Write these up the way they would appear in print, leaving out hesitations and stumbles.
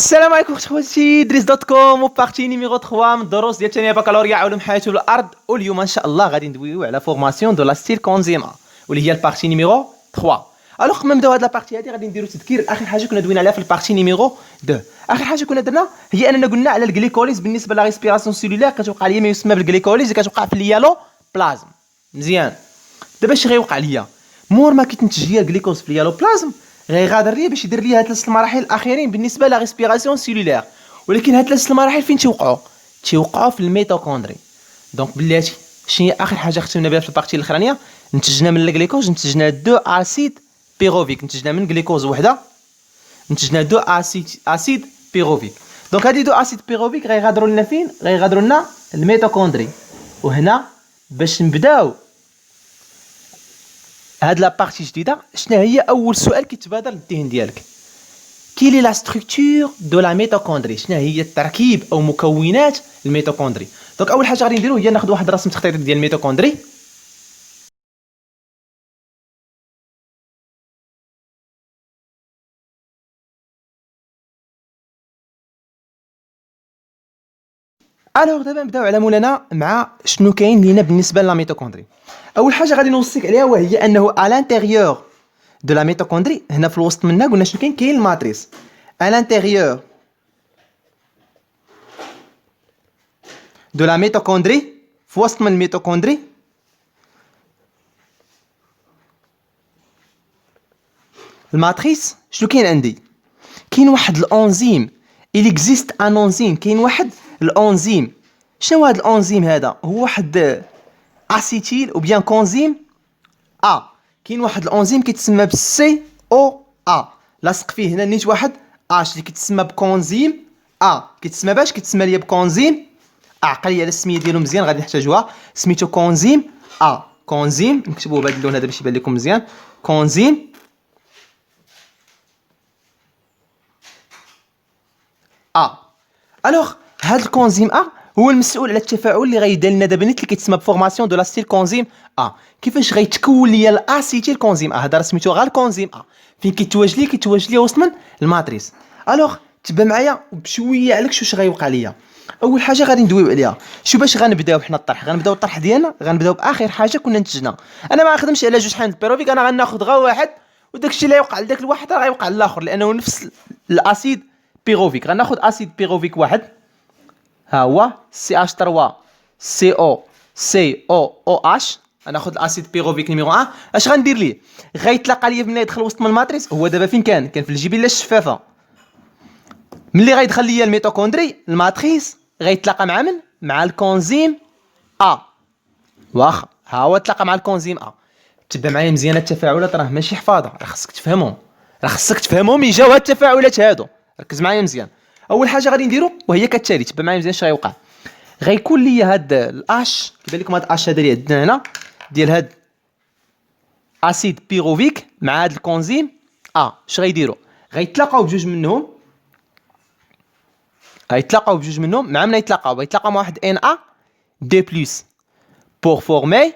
السلام عليكم اخوتي، دريس دوت كوم وبارتي نيميرو 3 من الدروس ديال الثانيه بكالوريا علوم الحياه والارض. واليوم ان شاء الله غادي ندويو على فورماسيون دو لا ستيل كونزيما واللي هي البارتي نيميرو 3. الوغ قبل ما نبداو هاد لابارتي هادي غادي نديرو تذكير. اخر حاجه كنا دوينا عليها في البارتي نيميرو 2، اخر حاجه كنا درنا هي اننا قلنا على الجليكوليز بالنسبه لا ريسبيراسيون سيلولير كتوقع ليا ما يسمى بالجليكوليز اللي كتوقع في اليالو بلازم. مزيان، دابا اش غيوقع ليا مور ما كيتنتج ليا الجليكوز في اليالو بلازم غيغادر ليا باش يدير ليا هاد ثلاث المراحل الاخيرين بالنسبه لا ريسبيراسيون سيلولير. ولكن هاد ثلاث المراحل فين تيوقعوا في الميتوكوندري. دونك بلاتي شنو هي اخر حاجه ختمنا بها في البارتي الاخرانيه؟ نتجنا من الجليكوز نتجنا دو اسيد بيروفيك، نتجنا من جليكوز وحده نتجنا دو اسيد بيروفيك. دونك هادي دو اسيد بيروفيك غيغادروا لنا فين؟ غيغادروا لنا الميتوكوندري. وهنا باش نبداو هاد لابارتي جديده، شنو هي اول سؤال كيتبادر للذهن ديالك؟ كيلي لا ستركتور دو لا ميتوكوندري، شنو هي التركيب او مكونات الميتوكوندري؟ دونك اول حاجه غادي نديرو هي ناخذ واحد رسم تخطيطي ديال الميتوكوندري. الوغ دابا نبداو على مولانا مع شنو كاين لينا بالنسبه لا ميتوكوندري. اول حاجه غادي نوصيك عليها وهي انه à l'intérieur de la mitochondrie، هنا في الوسط منها قلنا شنو كاين؟ كاين الماتريس à l'intérieur de la mitochondrie، في وسط من الميتوكوندري الماتريس شنو كاين عندي؟ كاين واحد الانزيم، il existe un enzyme، كاين واحد الانزيم. شنو هذا الانزيم هذا؟ هو واحد اسيتيل او بيان كونزيم كاين واحد الانزيم كيتسمى بالسي او لاصق فيه هنا نيت واحد اش اللي كيتسمى بكونزيم كيتسمى باش كيتسمى ليا بكونزيم عقل لي على السميه ديالو مزيان غادي نحتاجوها، سميتو كونزيم كونزيم نكتبوه بهذا اللون هذا باش يبان لكم مزيان. كونزيم الوغ هاد الكونزيم هو المسؤول على التفاعل اللي غيدير لنا دابا نيت اللي كيتسمى بفورماسيون دو لاستيل كونزيم كيفاش غيتكون ليا الاسيتيل كونزيم هذا راه سميتو غير الكونزيم فين كيتواجد لي وسط من الماتريس. الوغ تبع معايا بشويه عليك واش غيوقع ليا. اول حاجه غادي ندويو عليها شو باش غنبداو حنا الطرح، غنبداو الطرح ديالنا غنبداو باخر حاجه كنا نتجنا. انا ما غنخدمش على جوج حامض بيروفيك، انا غناخذ غير واحد وداكشي اللي يوقع لذاك الواحد راه غيوقع للاخر لانه نفس الاسيد بيروفيك. غناخذ اسيد بيروفيك واحد ها هو CH3 CO COOH. غناخذ الاسيد بيروفيك نيميرو 1. اش غندير ليه؟ غيتلاقى ليا ملي يدخل وسط من الماتريس. هو دابا فين كان في الجبيله الشفافه. ملي غيدخل ليا الميتوكوندري الماتريس غيتلاقى مع من؟ مع الكونزيم واخا ها هو تلاقى مع الكونزيم تبع معايا مزيان. التفاعلات راه ماشي حفاظه، راه خصك تفهمهم، من جاو هاد التفاعلات هادو. ركز معايا مزيان. اول حاجه غادي نديرو وهي كالتالي، تبع معايا مزيان اش غيوقع. غيكون ليا هاد الاش كيبان لكم هاد الاش هذا اللي عندنا هنا ديال هاد اسيد بيروفيك مع هاد الكونزيم اش غيديروا؟ غيتلاقاو بجوج منهم مع من يتلاقاو مع واحد Na دي بلس pour former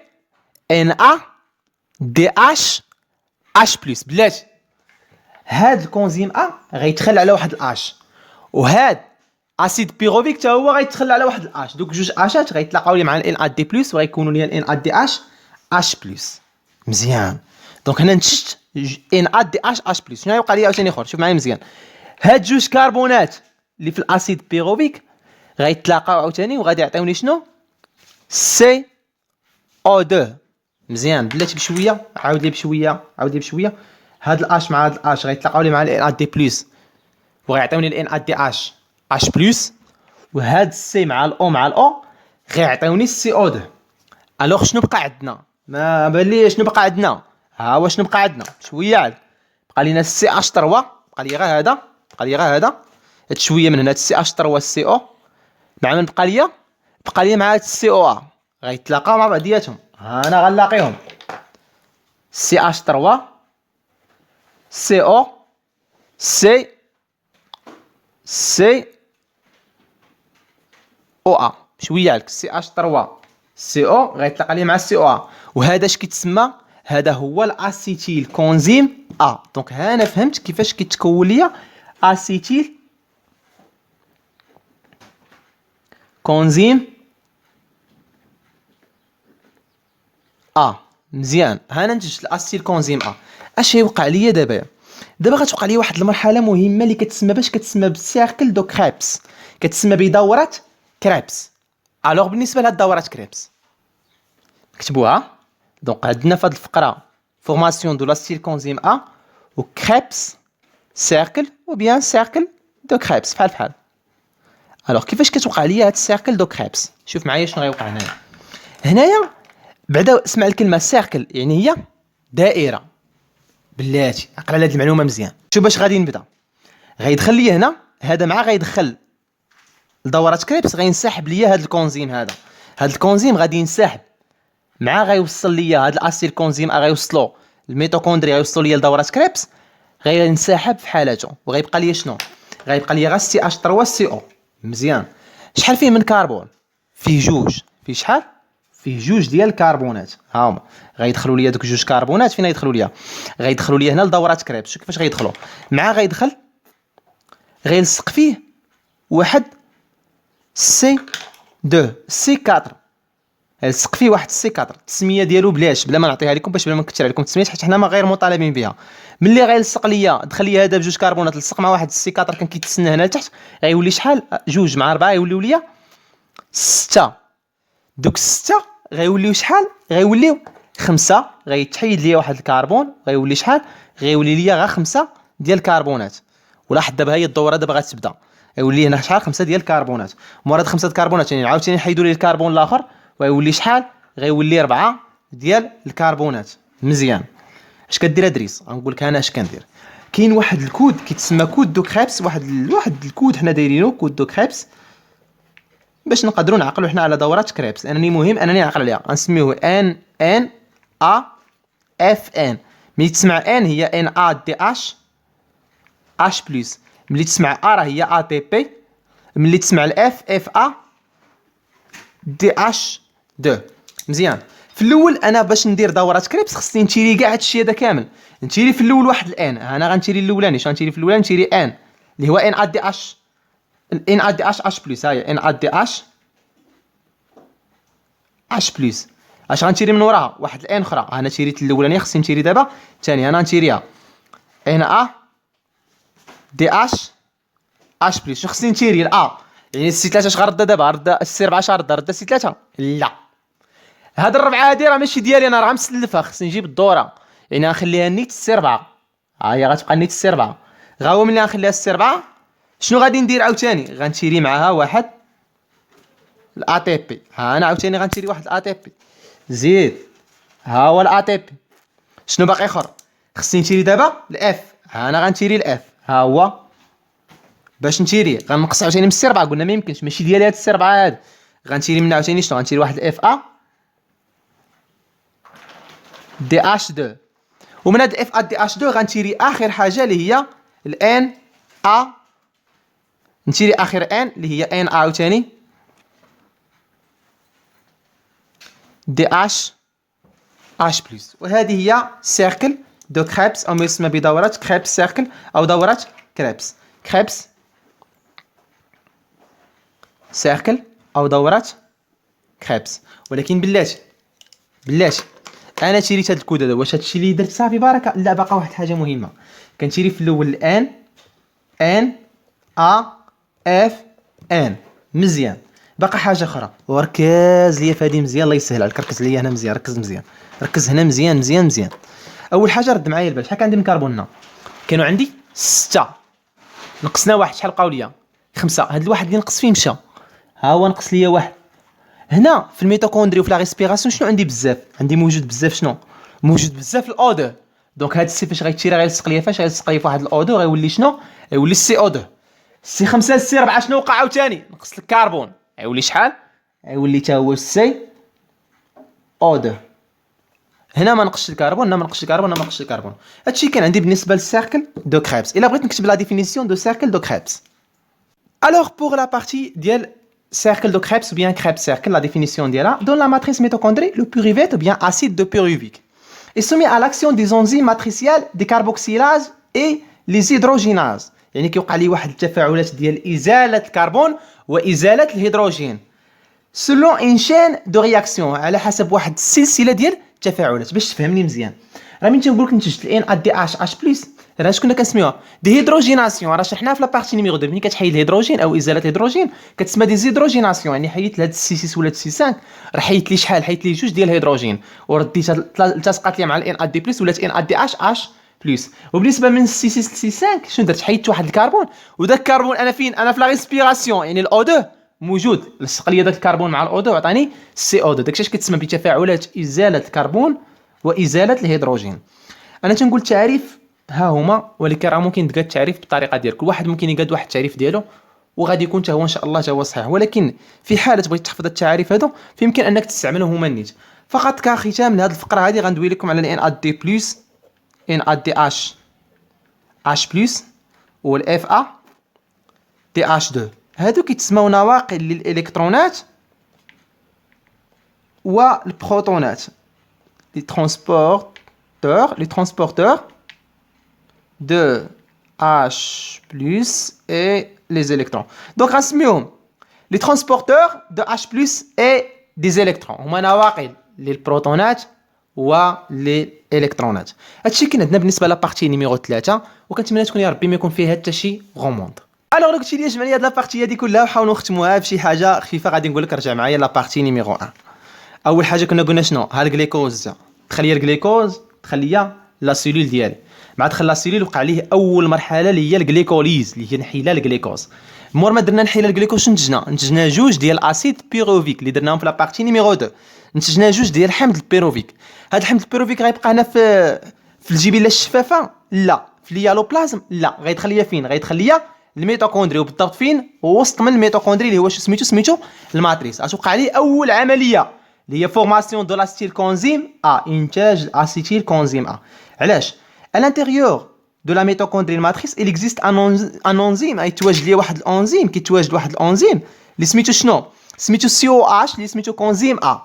Na DH H بلس. بلاتي هاد الكونزيم غيتخلى على واحد الاش، وهاد اسيد بيروفيك حتى هو غيتخلى على واحد الاش. دوك جوج اشات غيتلاقاو لي مع الان ا دي بلس وغيكونوا لي الان ا دي اش بلس. مزيان. دونك هنا نتجت ان ا دي اش بلس. شنو غيوقع لي عاوتاني اخر؟ شوف معايا مزيان. هاد جوج كربونات اللي في الاسيد بيروفيك غيتلاقاو عاوتاني وغادي يعطيوني شنو؟ سي او 2. مزيان بلاتي بشويه، عاود لي بشويه. هاد الاش مع هاد الاش غيتلاقاو لي مع الان ا دي بلس وغيعطيوني الان ا دي اش بلس، وهاد السي مع الاو غيعطيوني السي او 2. الوغ شنو بقى عندنا؟ ما بان لي شنو بقى عندنا. ها هو شنو بقى عندنا شويه عاد بقى لينا السي اش 3 بقى لي غير هذا هاد شويه من هنا السي اش 3 السي او مع من بقى لي مع هاد السي او غيتلاقاو مع بعضياتهم. ها انا غنلاقيهم سي اش 3 سي او سي او شويه عليك سي اش 3 سي او غيتلاقى ليه مع السي او وهذا اش كيتسمى؟ هذا هو الاسيتيل كونزيم دونك ها انا فهمت كيفاش كيتكون ليا اسيتيل كونزيم مزيان. ها انا نتجت الاسيتيل كونزيم اش يوقع ليا دابا؟ دابا غتوقع ليا واحد المرحله مهمه اللي كتسمى بالسيركل دو كريبس، كتسمى بدوره كريبس. الوغ بالنسبه لهاد دورات كريبس كتبوها. دونك عندنا في هاد الفقره فورماسيون دو لاسيتيل كونزيم و كريبس سيركل و بيان سيركل دو كريبس بحال. الوغ كيفاش كتوقع ليا هاد السيركل دو كريبس؟ شوف معايا شنو غيوقع هنايا. بعدا اسمع الكلمه سيركل يعني هي دائره. بلاتي عقل على هاد المعلومه مزيان. شوف باش غادي نبدا. غيدخل ليا هنا هذا مع غيدخل لدورات كريبس، غينسحب ليا هاد الكونزيم هذا. هاد الكونزيم غادي ينسحب مع غيوصل ليا هاد الاسيل كونزيم غيوصلو الميتوكوندري، غيوصلو ليا لدورات كريبس، غينسحب في حالته وغيبقى ليا شنو؟ غيبقى ليا غير سي اش 3 سي او. مزيان. شحال فيه من كربون؟ فيه جوج. فيه شحال؟ فيه جوج ديال الكربونات. ها هما غيدخلوا ليا دوك جوج كربونات. فين غيدخلوا ليا؟ غيدخلوا ليا هنا لدورات كريبس. شوف كيفاش غيدخلوا. مع غيدخل غيلصق فيه واحد سي 2 سي 4. لصق فيه واحد سي 4. التسميه ديالو بلاش، بلا ما نعطيها لكم باش بلا ما نكثر عليكم التسميات حيت حنا ما غير مطالبين بها. ملي غيلصق ليا دخل ليا هذا بجوج كربونات لصق مع واحد سي 4 كان كيتسنى هنا لتحت، غيولي شحال؟ جوج مع 4 يوليو ليا 6. دوك 6 غيوليو شحال؟ غيوليو 5. غيتحيد ليا واحد الكربون غيولي شحال؟ غيولي ليا غير 5 ديال الكربونات. ولاحظ دابا هي الدوره دابا غتبدا. غيولي هنا شحال؟ 5 ديال الكربونات. مورا هاد 5 الكربونات يعني عاوتاني نحيدوا ليه الكربون الاخر ويولي شحال؟ غيولي 4 ديال الكربونات. مزيان. اش كدير ادريس؟ غنقول لك انا اش كندير. كاين واحد الكود كيتسمى كود دو كريبس. واحد الكود حنا دايرينو كود دو كريبس باش نقدروا نعقلوا حنا على دورات كريبس. انني مهم انني نعقل عليها. غنسميوه ان اف ان. ملي تسمع ان هي ان ا دي اش بلس. ملي تسمع ا راه هي ا تي بي. ملي تسمع الاف اف ا دي اش 2. مزيان. في الاول انا باش ندير دورات كريبس خصني نتيري كاع هادشي هذا كامل. نتيري في الاول واحد الان. انا غنتيري الاولاني. شنو غنتيري في الاولاني؟ نتيري ان اللي هو ان ا دي اش. ان ا دي اش بلس. ها هي ان ا دي اش بلس. اش غنتيري من وراها؟ واحد الان اخرى. انا تيريت الاولانيه خصني نتيري دابا الثانيه. انا نتيريها ان ا دي اش بلس. شنو خصني نتيري؟ الا يعني السي 3 اش غرد دابا؟ رد السي 4 اش غرد؟ رد السي 3؟ لا، هاد الربعه هادي راه ماشي ديالي انا، راه غنسلفها. خصني نجيب الدوره يعني غنخليها نيت السي 4. ها هي غتبقى نيت السي 4. غا هو ملي غنخليها السي 4 شنو غادي ندير عاوتاني؟ غنتيري معاها واحد الا تي بي. ها انا عاوتاني غنتيري واحد الا تي بي. زيد ها هو الا تي بي. شنو باقي اخر؟ خصني نتيري دابا الاف. ها انا غنتيري الاف. ها هو باش نتيري غنقص عاوتاني من السي 4. قلنا ما يمكنش ماشي ديالي هاد السي 4 هاد. غنتيري منها عاوتاني شنو؟ غنتيري واحد الاف ا دي اش 2. ومن هاد اف ا دي اش 2 غنتيري اخر حاجه اللي هي الان ا. نتيري اخر ان اللي هي ان عاوتاني دي اش بلس. وهذه هي سيركل دو كريبس او ما يسمى بدورة كريبس سيركل او دورة كريبس. كريبس سيركل او دورة كريبس. ولكن بلاتي انا تيريت هاد الكود هذا. واش هادشي اللي درت صافي بركه؟ لا، باقا واحد الحاجه مهمه. كنتيري في الاول الان ا اف ان. مزيان. باقا حاجه اخرى وركز ليا فهادي مزيان. الله يسهل عليك. ركز ليا هنا مزيان. ركز مزيان. ركز هنا مزيان مزيان مزيان. اول حاجه رد معايا البال. شحال كان عندي من كربون هنا؟ كانوا عندي 6. نقصنا واحد. شحال بقاو ليا؟ 5. هاد الواحد اللي نقص فيه مشى. ها هو نقص ليا واحد. هنا في الميتوكوندري وفي لا ريسبيراسيون شنو عندي بزاف؟ عندي موجود بزاف شنو؟ موجود بزاف الاو 2. دونك هاد السي فاش غيتشري غيلصق ليا فاش غيلصق ليا فواحد الاو 2 غيولي شنو؟ غيولي السي او 2. السي 5 السي 4 شنو وقع عاوتاني؟ نقص الكربون غيولي شحال؟ غيولي حتى هو السي او 2. هنا ما نقصش الكربون. هنا ما نقصش الكربون. هنا ما نقصش الكربون. هادشي كان عندي بالنسبه للسيركل دو كريبس. الا بغيت نكتب لا ديفينيسيون دو سيركل دو كريبس. Alors pour la partie ديال cercle de Krebs ou bien Krebs cercle, la définition d'IRA, dans la matrice mitochondrique, le pyruvate ou bien acide de pyruvique est soumis à l'action des enzymes matricielles des carboxylases et les hydrogénases. يعني كيوقع لي واحد التفاعلات ديال ازاله الكربون وازاله الهيدروجين. سولون ان شين دو رياكسيون، على حسب واحد السلسله ديال التفاعلات. باش تفهمني مزيان، راه من تنقول لك نتجت الان ا دي اش بلس، راه شكون كنسميوها دي هيدروجيناسيون. راه شرحناها في لابارتي نيميرو 2، ملي كتحيد الهيدروجين او ازاله الهيدروجين كتسمى دي زيدروجيناسيون، يعني حيدت لهاد السي 6 ولا السي 5، راه حيدت لي شحال، حيدت لي جوج ديال الهيدروجين ورديتها التصقات لي مع الان ا دي بلس ولات ان ا دي اش بلس. وبالنسبه من السي 6 للسي 5 شنو درت؟ حيدت واحد الكربون، وداك الكربون انا فين؟ انا في لا ريسبيراسيون، يعني الاو 2 موجود، لصق لي داك الكربون مع الاو 2 وعطاني سي او 2. داكشي اش كتسمى بتفاعلات ازاله الكربون وازاله الهيدروجين. انا تنقول التعريف ها هما، ولكن راه ممكن تقاد التعريف بالطريقه ديال كل واحد، ممكن يقاد واحد التعريف ديالو وغادي يكون حتى هو ان شاء الله حتى هو صحيح. ولكن في حاله بغيت تحفظ التعاريف هادو فيمكن انك تستعملهم هما النيت. فقط كختام لهذه الفقره هذه غندوي لكم على ان ا دي بلس، ان ا دي اش بلس، والاف ا دي اش 2. هادو كيتسموا نواقل للالكترونات والبروتونات، لي ترانسبورتeurs de H plus et les électrons. Donc غنسميوهم les transporteurs de H plus et des électrons، هما نواقل للبروتونات وللالكترونات. هادشي كاين عندنا بالنسبه لابارتي نيميرو 3، وكنتمنى تكون يا ربي ما يكون فيها حتى شي غوموند. الوغ قلت لي جمع لي هاد لابارتي هادي كلها وحاولوا نختموها بشي حاجه خفيفه. غادي نقول لك رجع معايا لابارتي نيميرو 1. اول حاجه كنا قلنا شنو؟ ها الجليكوز، تخلي الجليكوز تخليها لا سيلول ديالي، مع دخل لا سيلول وقع عليه اول مرحله اللي هي الجليكوليز، اللي هي نحيله الجليكوز. مور ما درنا نحيله الجليكوز شنو نتجنا جوج ديال الاسيد بيروفيك اللي درناهم في لابارتي نيميرو 2. نتجنا جوج ديال الحمض البيروفيك. هذا الحمض البيروفيك غيبقى هنا في الجبيله الشفافه؟ لا. في اليالوبلازم؟ لا. غيدخل ليا فين؟ غيدخل ليا الميتوكوندري، وبالضبط فين؟ وسط من الميتوكوندري اللي هو سميتو الماتريس. غتوقع عليه اول عمليه اللي هي فورماسيون دو لاسيتيل كونزيم ا، انتاج الاسيتيل كونزيم ا. علاش؟ à l'intérieur de la mitochondrie matrice il existe un enzyme، يتواجد ليه واحد الانزيم، كيتواجد واحد الانزيم اللي سميتو شنو؟ سميتو سي او اش، اللي سميتو كونزيم ا.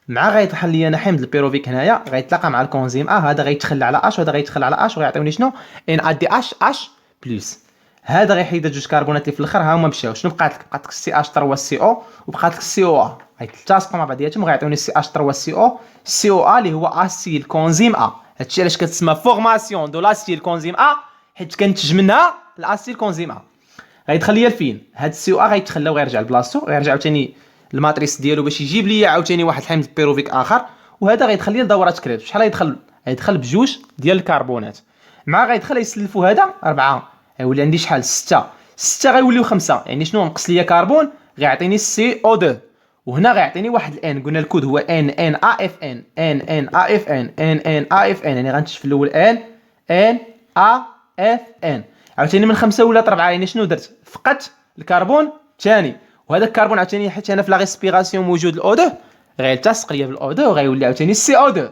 مع غيطحن لي انا حمض البيروفيك هنايا غيتلاقى مع الكونزيم ا، هذا غيتخلى على اش وهذا غيتخلى على اش وغيعطيوني شنو؟ ان ا دي اش بلس. هذا غيحيد جوج كربونات اللي في الاخر ها هما مشاو. شنو بقات لك؟ بقات لك سي اش 3 سي او، وبقات لك سي او ا، غيتلاصقوا مع بعضياتهم وغيعطيوني سي اش 3 سي او، سي او ا اللي هو اسيل كونزيم ا. هادشي علاش كتسمى فورماسيون دو لاسيل كونزيم ا، حيت كنتج منها الاسيل كونزيم ا. غيدخل ليا لفين؟ هاد السي او ا غيتخلى وغيرجع لبلاصتو، غيرجع عاوتاني الماتريس ديالو باش يجيب ليا عاوتاني واحد الحمض بيروفيك اخر، وهذا غيدخل ليا لدوره كريب. شحال غيدخل؟ غيدخل بجوج ديال الكربونات، مع غيدخل يسلفوا هذا 4، غيولي عندي شحال؟ 6. 6 غيوليو 5، يعني شنو نقص ليا كربون؟ غيعطيني سي او 2، وهنا غيعطيني واحد الان. قلنا الكود هو ان ان ا اف ان، ان ان ا اف ان، ان ان ا اف ان، يعني غنتج في الاول ان ان ا اف ان. عاوتاني من 5 ولات 4، يعني شنو درت؟ فقدت الكربون الثاني، وهذا الكربون عاوتاني حيت انا في لا ريسبيراسيون موجود الاو 2 غيلتصق ليا بالاو 2 وغيولي عاوتاني السي او 2.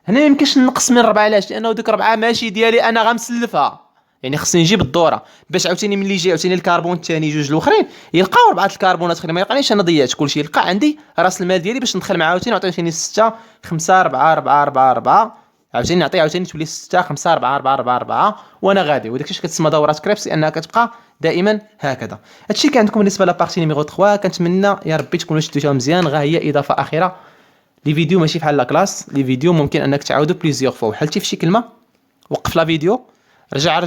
هنا ما يمكنش نقص من 4، علاش؟ لانه ديك 4 ماشي ديالي انا، غنسلفها، يعني خصني نجيب الدوره باش عاوتاني ملي يجي عاوتاني الكربون الثاني جوج الاخرين يلقاو 4 الكربونات اخرين، ما يلقانيش انا ضيعت كلشي، يلقى عندي راس المال ديالي باش ندخل مع عاوتاني عطيني 6 5 4 4 4 4، عاوتاني نعطي عاوتاني تولي 6 5 4 4 4 4 وانا غادي. وداك الشيء كتسمى دورات كريبس لانها كتبقى دائما هكذا. هادشي كان عندكم بالنسبه لابارتي نيميرو 3. كنتمنى يا ربي تكونوا شديتوها مزيان. غا هي اضافه اخيره، لي فيديو ماشي بحال لا كلاس، لي فيديو ممكن انك تعاودو بليزيور فوا. حلتي في شي كلمه وقف لا فيديو، رجع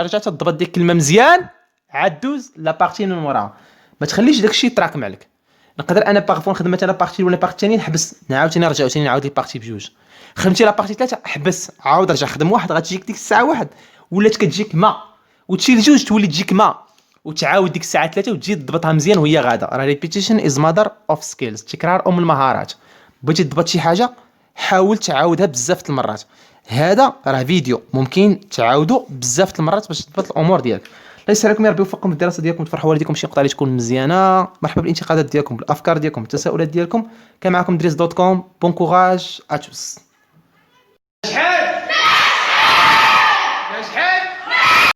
تضبط ديك الكلمه مزيان، عاد دوز لا بارتي من موراها، ما تخليش داك الشيء يتراكم عليك. نقدر انا باغفون خدمت مثلا بارتي ولا بارتي الثانيه نحبس، عاوتاني نرجع عاوتاني نعاود لي بارتي بجوج. خدمتي لا بارتي 3 حبس، عاود رجع خدم واحد، غتجيك ديك الساعه واحد ولات كتجيك ما، وتشيل لجوج تولي تجيك ما، وتعاود ديك الساعه 3 وتجي تضبطها مزيان وهي غاده. راه ريبيتيشن از مادر اوف سكيلز، تكرار ام المهارات. بغيتي تضبط شي حاجه حاول تعاودها بزاف المرات. هذا راه فيديو ممكن تعاودو بزاف المرات باش تضبط الامور ديالك. الله يسهل عليكم يا ربي، يوفقكم في الدراسه ديالكم، تفرحوا والديكم شي نقطه اللي تكون مزيانه. مرحبا بالانتقادات ديالكم، بالافكار ديالكم، بالتساؤلات ديالكم. كان معكم دريس دوت كوم. بون كوراج اتوس.